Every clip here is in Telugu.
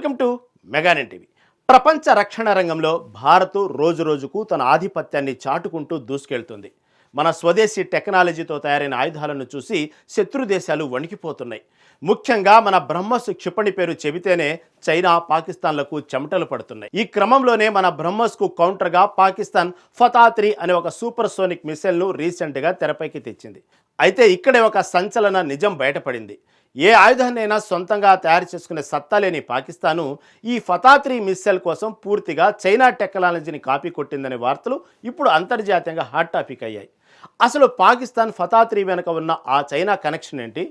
Welcome to మెగానెట్ TV. ప్రపంచ రక్షణ రంగంలో భారత్ రోజురోజుకు తన ఆధిపత్యాన్ని చాటుకుంటూ దూసుకెళ్తుంది. మన స్వదేశీ టెక్నాలజీతో తయారైన ఆయుధాలను చూసి శత్రు దేశాలు వణికిపోతున్నాయి. ముఖ్యంగా మన బ్రహ్మోస్ క్షిపణి పేరు చెబితేనే చైనా, పాకిస్తాన్లకు చెమటలు పడుతున్నాయి. ఈ క్రమంలోనే మన బ్రహ్మోస్కు కౌంటర్గా పాకిస్తాన్ ఫతా-3 అనే ఒక సూపర్ సోనిక్ మిసైల్ను రీసెంట్గా తెరపైకి తెచ్చింది. అయితే ఇక్కడే ఒక సంచలన నిజం బయటపడింది. ఏ ఆయుధాన్నైనా సొంతంగా తయారు చేసుకునే సత్తా లేని పాకిస్తాను ఈ ఫతా-3 మిస్సైల్ కోసం పూర్తిగా చైనా టెక్నాలజీని కాపీ కొట్టిందనే వార్తలు ఇప్పుడు అంతర్జాతీయంగా హాట్ టాపిక్ అయ్యాయి. అసలు పాకిస్తాన్ ఫతా-3 వెనుక ఉన్న ఆ చైనా కనెక్షన్ ఏంటి?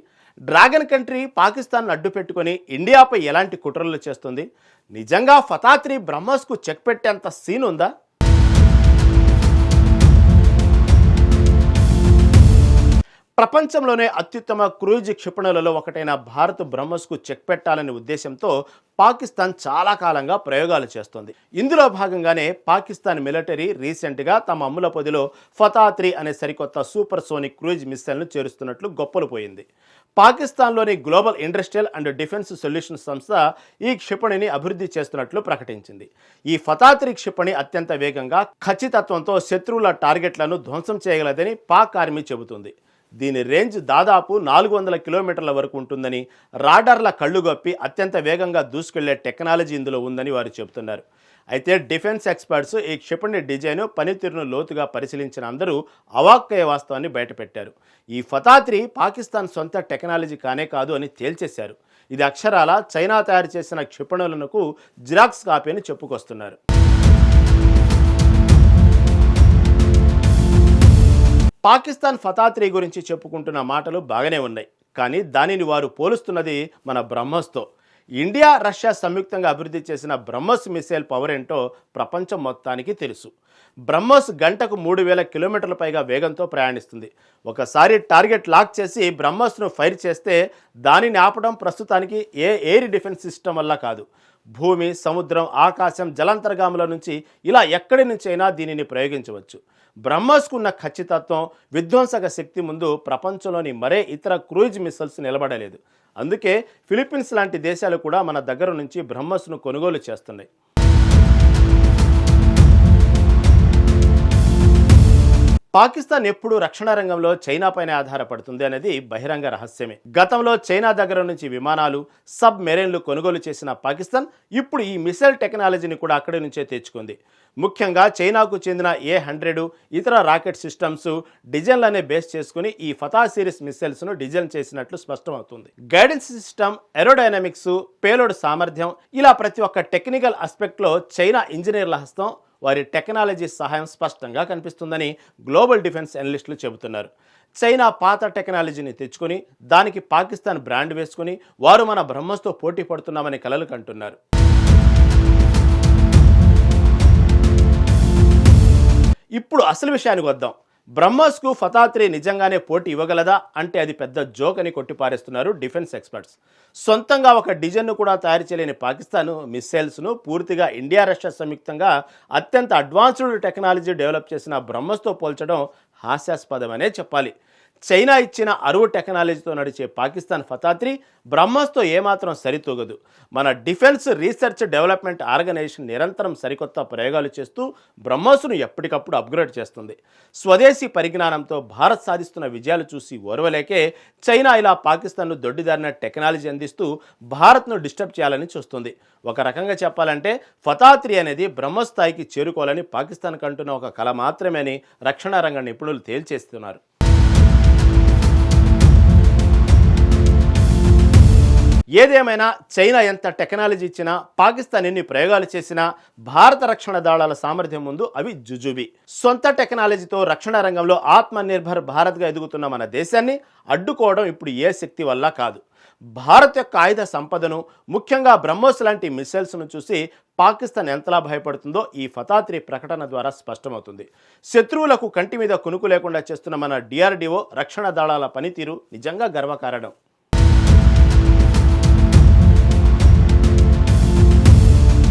డ్రాగన్ కంట్రీ పాకిస్తాన్ అడ్డు పెట్టుకొని ఇండియాపై ఎలాంటి కుట్రలు చేస్తుంది? నిజంగా ఫతా-3 బ్రహ్మోస్కు చెక్ పెట్టేంత సీన్ ఉందా? ప్రపంచంలోనే అత్యుత్తమ క్రూయిజ్ క్షిపణులలో ఒకటైన భారత్ బ్రహ్మోస్కు చెక్ పెట్టాలనే ఉద్దేశంతో పాకిస్తాన్ చాలా కాలంగా ప్రయోగాలు చేస్తోంది. ఇందులో భాగంగానే పాకిస్తాన్ మిలిటరీ రీసెంట్గా తమ అమ్ముల పొదిలో ఫతా-3 అనే సరికొత్త సూపర్ సోనిక్ క్రూయిజ్ మిస్సైల్ను చేరుస్తున్నట్లు గొప్పలు పోయింది. పాకిస్తాన్లోని global industrial and defence solution సంస్థ ఈ క్షిపణిని అభివృద్ధి చేస్తున్నట్లు ప్రకటించింది. ఈ ఫతా-3 క్షిపణి అత్యంత వేగంగా, ఖచ్చితత్వంతో శత్రువుల టార్గెట్లను ధ్వంసం చేయగలదని పాక్ ఆర్మీ చెబుతుంది. దీని రేంజ్ దాదాపు 400 కిలోమీటర్ల వరకు ఉంటుందని, రాడార్ల కళ్ళుగప్పి అత్యంత వేగంగా దూసుకెళ్లే టెక్నాలజీ ఇందులో ఉందని వారు చెబుతున్నారు. అయితే డిఫెన్స్ ఎక్స్పర్ట్స్ ఈ క్షిపణి డిజైన్, పనితీరును లోతుగా పరిశీలించిన అందరూ అవాక్కయ్యే వాస్తవాన్ని బయటపెట్టారు. ఈ ఫతా-3 పాకిస్తాన్ సొంత టెక్నాలజీ కానే కాదు అని తేల్చేశారు. ఇది అక్షరాల చైనా తయారు చేసిన క్షిపణులకు జిరాక్స్ కాపీ అని చెప్పుకొస్తున్నారు. పాకిస్తాన్ ఫతా-3 గురించి చెప్పుకుంటున్న మాటలు బాగానే ఉన్నాయి, కానీ దానిని వారు పోలుస్తున్నది మన బ్రహ్మోస్తో. ఇండియా, రష్యా సంయుక్తంగా అభివృద్ధి చేసిన బ్రహ్మోస్ మిసైల్ పవర్ ఏంటో ప్రపంచం మొత్తానికి తెలుసు. బ్రహ్మోస్ గంటకు 3000 కిలోమీటర్ల పైగా వేగంతో ప్రయాణిస్తుంది. ఒకసారి టార్గెట్ లాక్ చేసి బ్రహ్మోస్ను ఫైర్ చేస్తే దానిని ఆపడం ప్రస్తుతానికి ఏ ఎయిర్ డిఫెన్స్ సిస్టమ్ వల్ల కాదు. భూమి, సముద్రం, ఆకాశం, జలాంతర్గాముల నుంచి ఇలా ఎక్కడి నుంచైనా దీనిని ప్రయోగించవచ్చు. బ్రహ్మోస్కు ఉన్న ఖచ్చితత్వం, విధ్వంసక శక్తి ముందు ప్రపంచంలోని మరే ఇతర క్రూయిజ్ మిసైల్స్ నిలబడలేదు. అందుకే ఫిలిప్పీన్స్ లాంటి దేశాలు కూడా మన దగ్గర నుంచి బ్రహ్మోస్ను కొనుగోలు చేస్తున్నాయి. పాకిస్తాన్ ఎప్పుడు రక్షణ రంగంలో చైనా పైన ఆధారపడుతుంది అనేది బహిరంగ రహస్యమే. గతంలో చైనా దగ్గర నుంచి విమానాలు, సబ్ మెరైన్లు కొనుగోలు చేసిన పాకిస్తాన్ ఇప్పుడు ఈ మిసైల్ టెక్నాలజీని కూడా అక్కడి నుంచే తెచ్చుకుంది. ముఖ్యంగా చైనాకు చెందిన A100 ఇతర రాకెట్ సిస్టమ్స్ డిజైన్లనే బేస్ చేసుకుని ఈ ఫతా సిరీస్ మిసైల్స్ను డిజైన్ చేసినట్లు స్పష్టమవుతుంది. గైడెన్స్ సిస్టమ్, ఏరోడైనమిక్స్, పేలోడ్ సామర్థ్యం, ఇలా ప్రతి ఒక్క టెక్నికల్ ఆస్పెక్ట్లో చైనా ఇంజనీర్ల హస్తం, వారి టెక్నాలజీ సహాయం స్పష్టంగా కనిపిస్తుందని గ్లోబల్ డిఫెన్స్ అనలిస్టులు చెబుతున్నారు. చైనా పాత టెక్నాలజీని తెచ్చుకొని దానికి పాకిస్తాన్ బ్రాండ్ వేసుకుని వారు మన బ్రహ్మోస్తో పోటీ పడుతున్నామని కలలు కంటున్నారు. ఇప్పుడు అసలు విషయానికి వద్దాం. బ్రహ్మోస్కు ఫతా-3 నిజంగానే పోటీ ఇవ్వగలదా అంటే అది పెద్ద జోక్ అని కొట్టిపారేస్తున్నారు డిఫెన్స్ ఎక్స్పర్ట్స్. సొంతంగా ఒక డిజైన్ను కూడా తయారు చేయలేని పాకిస్తాన్ మిస్సైల్స్ను పూర్తిగా ఇండియా, రష్యా సంయుక్తంగా అత్యంత అడ్వాన్స్డ్ టెక్నాలజీ డెవలప్ చేసిన బ్రహ్మోస్తో పోల్చడం హాస్యాస్పదమనే చెప్పాలి. చైనా ఇచ్చిన అరువు టెక్నాలజీతో నడిచే పాకిస్తాన్ ఫతా-3 బ్రహ్మోస్తో ఏమాత్రం సరితూగదు. మన డిఫెన్స్ రీసెర్చ్ డెవలప్మెంట్ ఆర్గనైజేషన్ నిరంతరం సరికొత్త ప్రయోగాలు చేస్తూ బ్రహ్మోస్ను ఎప్పటికప్పుడు అప్గ్రేడ్ చేస్తుంది. స్వదేశీ పరిజ్ఞానంతో భారత్ సాధిస్తున్న విజయాలు చూసి ఓర్వలేకే చైనా ఇలా పాకిస్తాన్ను దొడ్డిదారిన టెక్నాలజీ అందిస్తూ భారత్ను డిస్టర్బ్ చేయాలని చూస్తుంది. ఒక రకంగా చెప్పాలంటే ఫతా-3 అనేది బ్రహ్మోస్ స్థాయికి చేరుకోవాలని పాకిస్తాన్ కంటున్న ఒక కల మాత్రమే అని రక్షణ రంగ నిపుణులు తేల్చేస్తున్నారు. ఏదేమైనా చైనా ఎంత టెక్నాలజీ ఇచ్చినా, పాకిస్తాన్ ఎన్ని ప్రయోగాలు చేసినా భారత రక్షణ దళాల సామర్థ్యం ముందు అవి జుజుబి. సొంత టెక్నాలజీతో రక్షణ రంగంలో ఆత్మనిర్భర్ భారత్గా ఎదుగుతున్న మన దేశాన్ని అడ్డుకోవడం ఇప్పుడు ఏ శక్తి వల్ల కాదు. భారత్ యొక్క ఆయుధ సంపదను, ముఖ్యంగా బ్రహ్మోస్ లాంటి మిసైల్స్ను చూసి పాకిస్తాన్ ఎంతలా భయపడుతుందో ఈ ఫతా-3 ప్రకటన ద్వారా స్పష్టమవుతుంది. శత్రువులకు కంటి మీద కునుకు లేకుండా చేస్తున్న మన DRDO రక్షణ దళాల పనితీరు నిజంగా గర్వకారణం.